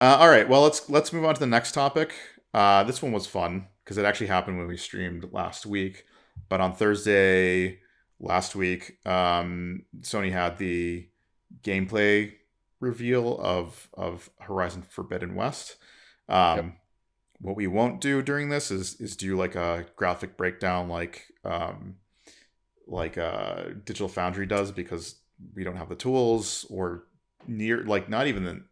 All right, well let's move on to the next topic. This one was fun because it actually happened when we streamed last week. But on Thursday last week, Sony had the gameplay reveal of Horizon Forbidden West. Yep. Um, what we won't do during this is do like a graphic breakdown like Digital Foundry does because we don't have the tools or near like not even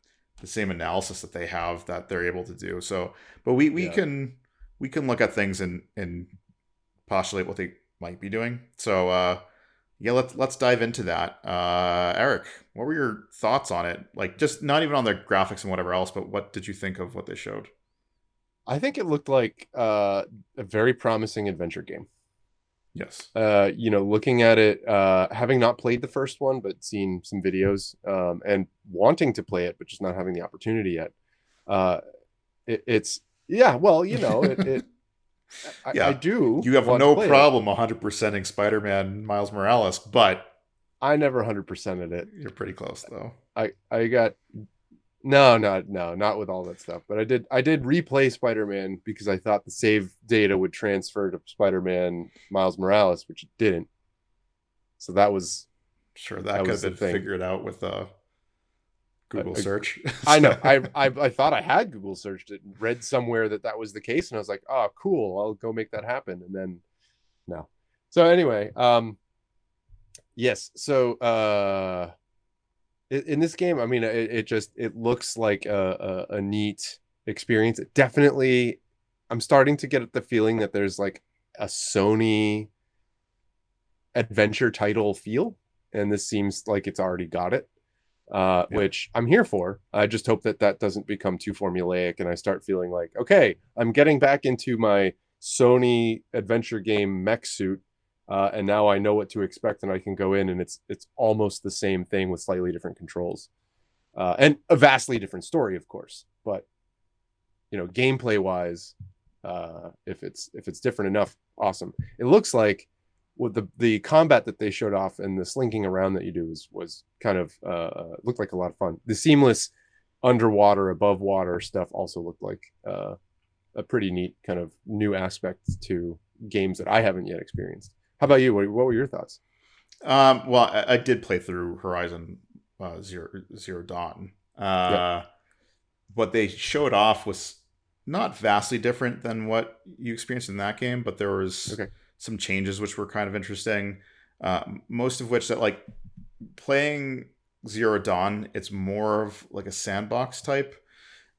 the same analysis that they have that they're able to do. So, but Yeah. we can look at things and postulate what they might be doing. So, yeah, let's dive into that. Eric, what were your thoughts on it? Like, just not even on the graphics and whatever else, but what did you think of what they showed? I think it looked like a very promising adventure game. Yes. Looking at it, having not played the first one, but seen some videos, and wanting to play it, but just not having the opportunity yet. Uh, it's yeah, well, I Yeah, do you have want to no play it. problem 100%ing Spider-Man Miles Morales, but I never 100%ed it. you're pretty close though. I got no, not with all that stuff. But I did replay Spider-Man because I thought the save data would transfer to Spider-Man Miles Morales, which it didn't. So Sure, that that could have was the been thing. figured out with a Google I, search. I know. So, I thought I had Google searched it and read somewhere that that was the case, and I was like, oh, cool. I'll go make that happen. And then no. So anyway, yes. So in this game, I mean, it looks like a neat experience. It definitely, I'm starting to get the feeling that there's like a Sony adventure title feel, and this seems like it's already got it, yeah. which I'm here for. I just hope that that doesn't become too formulaic, and I start feeling like, okay, I'm getting back into my Sony adventure game mech suit, and now I know what to expect, and I can go in, and it's almost the same thing with slightly different controls, and a vastly different story, of course. But gameplay wise, if it's different enough, awesome. It looks like with the combat that they showed off and the slinking around that you do was kind of looked like a lot of fun. The seamless underwater, above water stuff also looked like a pretty neat kind of new aspect to games that I haven't yet experienced. How about you? What were your thoughts? Well, I did play through Horizon Zero Dawn. Yep. What they showed off was not vastly different than what you experienced in that game, but there was Okay. some changes which were kind of interesting. Most of which that like playing Zero Dawn, it's more of like a sandbox type,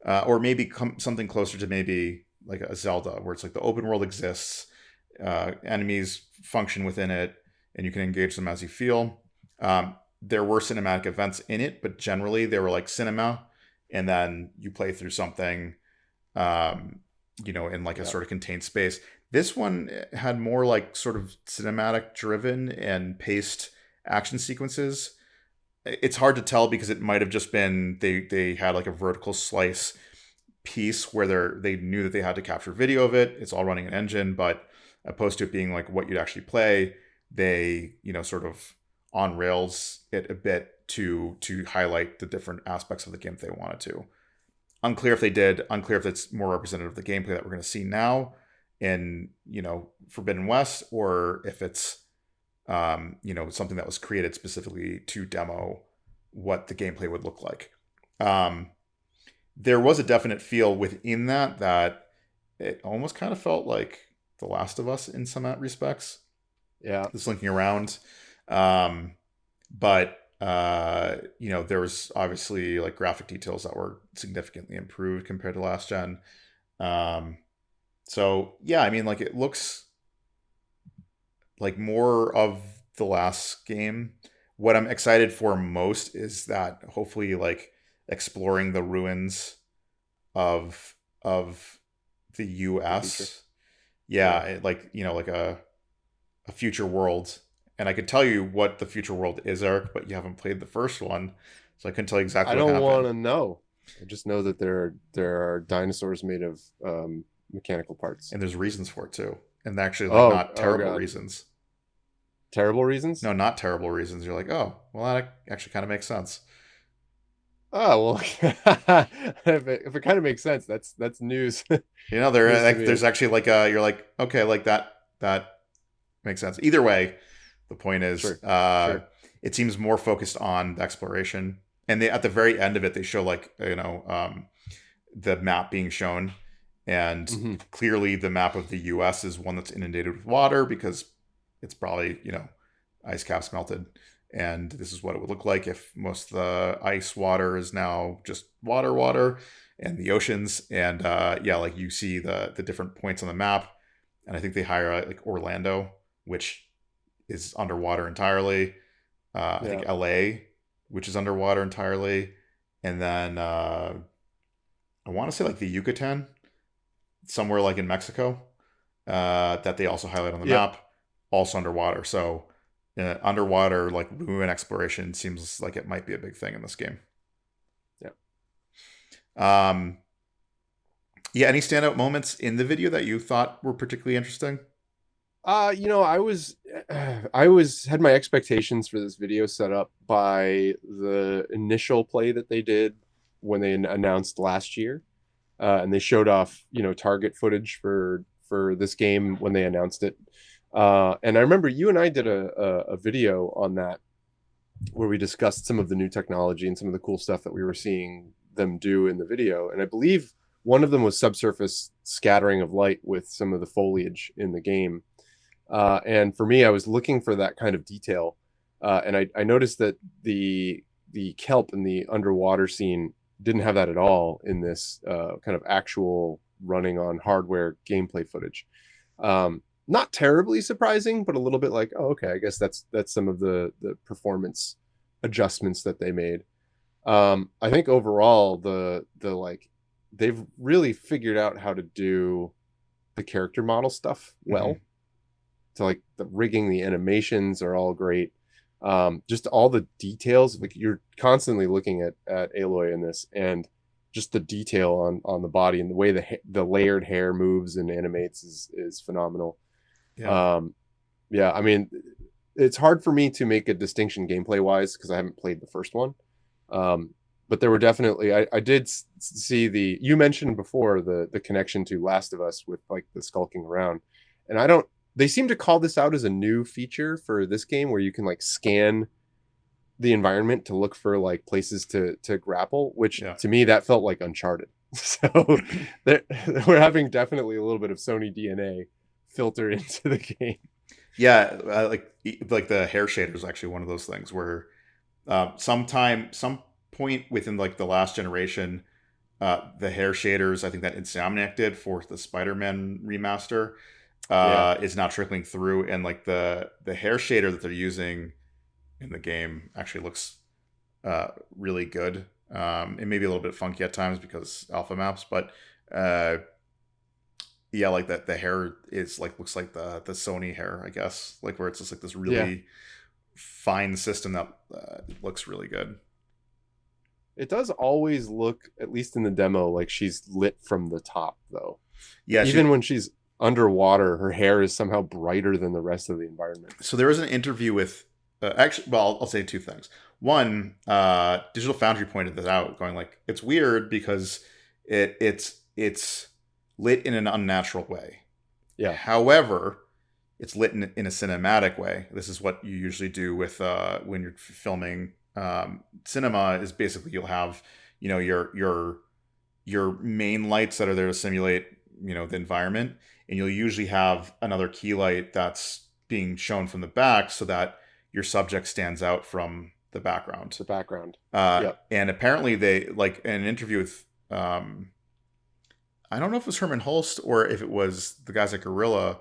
or maybe something closer to maybe like a Zelda, where it's like the open world exists, enemies function within it, and you can engage them as you feel. There were cinematic events in it, but generally they were like cinema, and then you play through something, um, in like a Yeah. sort of contained space. This one had more like sort of cinematic driven and paced action sequences. It's hard to tell because it might have just been they had like a vertical slice piece where they knew that they had to capture video of it. It's all running an engine, but opposed to it being like what you'd actually play, they sort of on rails it a bit to highlight the different aspects of the game they wanted to. Unclear if they did. Unclear if it's more representative of the gameplay that we're going to see now in Forbidden West, or if it's something that was created specifically to demo what the gameplay would look like. Um, there was a definite feel within that it almost kind of felt like The Last of Us in some respects. Yeah. The slinking around, um, but there was obviously like graphic details that were significantly improved compared to last gen. Um, so yeah, I mean, like it looks like more of the last game. What I'm excited for most is that hopefully like exploring the ruins of the The future. US. Yeah. Yeah, like like a future world. And I could tell you what the future world is, Eric, but you haven't played the first one, so I couldn't tell you I exactly what don't want happened. to know. I just know that there are dinosaurs made of mechanical parts. And there's reasons for it too. And actually like Oh, not oh terrible God. reasons. Terrible reasons? No, not terrible reasons. You're like, "Oh, well that actually kind of makes sense." Oh well, if it kind of makes sense, that's news. You know, there News to like me. there's actually like you're like, okay, like that makes sense. Either way, the point is, Sure, sure. it seems more focused on the exploration, and they at the very end of it, they show like the map being shown, and Hmm. clearly the map of the U.S. is one that's inundated with water because it's probably ice caps melted, and this is what it would look like if most of the ice water is now just water, and the oceans, and yeah, like you see the different points on the map, and I think they highlight like Orlando, which is underwater entirely. I think Yeah, LA, which is underwater entirely, and then I want to say like the Yucatan, somewhere like in Mexico, that they also highlight on the yep, map, also underwater. So underwater like ruin exploration seems like it might be a big thing in this game. yep. Um, yeah, any standout moments in the video that you thought were particularly interesting? I was I was had my expectations for this video set up by the initial play that they did when they announced last year. And they showed off, target footage for this game when they announced it. And I remember you and I did a video on that where we discussed some of the new technology and some of the cool stuff that we were seeing them do in the video. And I believe one of them was subsurface scattering of light with some of the foliage in the game. And for me, I was looking for that kind of detail, and I noticed that the kelp in the underwater scene didn't have that at all in this kind of actual running on hardware gameplay footage. Not terribly surprising, but a little bit like, oh, okay, I guess that's some of the performance adjustments that they made. I think overall the like they've really figured out how to do the character model stuff Mm-hmm. well. So like the rigging, the animations are all great. Just all the details, like you're constantly looking at Aloy in this, and just the detail on the body and the way the layered hair moves and animates is phenomenal. Yeah. Um, yeah, I mean, it's hard for me to make a distinction gameplay wise because I haven't played the first one. Um, but there were definitely I did see the you mentioned before the connection to Last of Us with like the skulking around, and I don't. They seem to call this out as a new feature for this game where you can like scan the environment to look for like places to grapple, which Yeah. to me that felt like Uncharted. So we're having definitely a little bit of Sony DNA filter into the game. Yeah, like the hair shader is actually one of those things where some point within like the last generation, the hair shaders I think that Insomniac did for the Spider-Man remaster Yeah, is now trickling through, and like the hair shader that they're using in the game actually looks really good. It may be a little bit funky at times because alpha maps, but uh, yeah, like that the hair is like looks like the Sony hair, I guess, like where it's just like this yeah. really fine system that looks really good. It does always look, at least in the demo, like she's lit from the top, though. Yeah, Even when she's underwater, her hair is somehow brighter than the rest of the environment. so there was an interview with actually, well, I'll say two things. One, Digital Foundry pointed this out, going like it's weird because it's lit in an unnatural way. Yeah. However, it's lit in a cinematic way. This is what you usually do with when you're filming cinema. Is basically you'll have your main lights that are there to simulate the environment, and you'll usually have another key light that's being shown from the back so that your subject stands out from the background. The background. uh, Yep. and apparently they like in an interview with I don't know if it was Herman Holst or if it was the guys at Gorilla.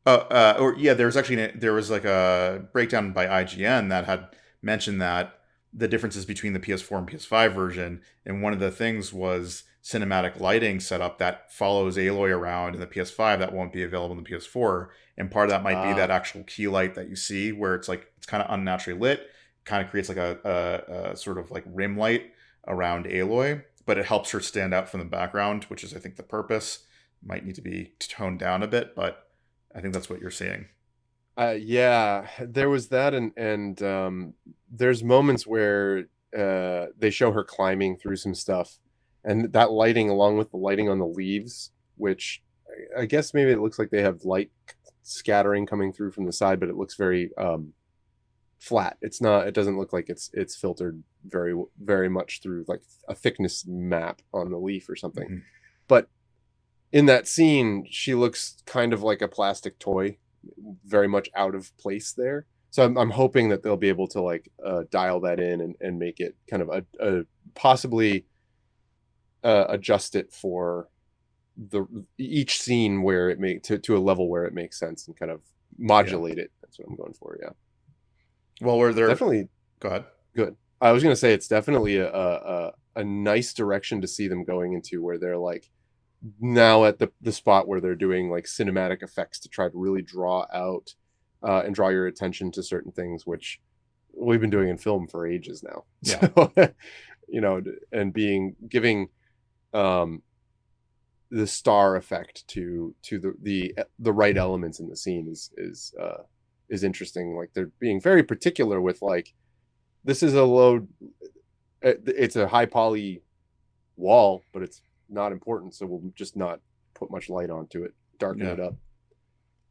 Or yeah, there was actually there was like a breakdown by IGN that had mentioned that the differences between the PS4 and PS5 version, and one of the things was cinematic lighting setup that follows Aloy around in the PS5 that won't be available in the PS4, and part of that might be that Ah, actual key light that you see where it's like it's kind of unnaturally lit, kind of creates like a sort of like rim light around Aloy, but it helps her stand out from the background, which is I think the purpose. Might need to be toned down a bit, but I think that's what you're seeing. yeah. There was that, and there's moments where they show her climbing through some stuff, and that lighting, along with the lighting on the leaves, which I guess maybe it looks like they have light scattering coming through from the side, but it looks very flat. It's not. It doesn't look like it's filtered very much through like a thickness map on the leaf or something. Mm-hmm. But in that scene, she looks kind of like a plastic toy, very much out of place there. So I'm hoping that they'll be able to like dial that in and make it kind of a possibly adjust it for each scene where it make to a level where it makes sense and kind of modulate it. That's what I'm going for. Yeah. Well, were there Definitely go ahead. good. I was gonna say it's definitely a nice direction to see them going into, where they're like now at the spot where they're doing like cinematic effects to try to really draw out and draw your attention to certain things, which we've been doing in film for ages now. Yeah. So, and giving the star effect to the right elements in the scene is interesting. Like they're being very particular with like, this is a low, it's a high poly wall, but it's not important, so we'll just not put much light onto it, darken it up.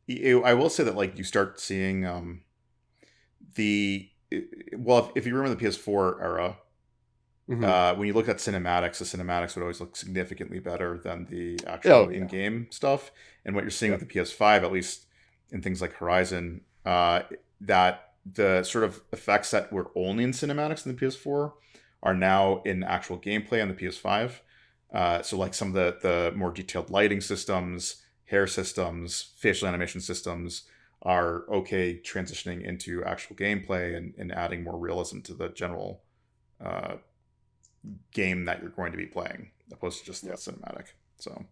I will say that like you start seeing if you remember the PS4 era, when you look at cinematics, the cinematics would always look significantly better than the actual in-game stuff. And what you're seeing with the PS5, at least in things like Horizon, that the sort of effects that were only in cinematics in the PS4 are now in actual gameplay on the PS5. So like some of the more detailed lighting systems, hair systems, facial animation systems are okay transitioning into actual gameplay and adding more realism to the general game that you're going to be playing, opposed to just the cinematic. So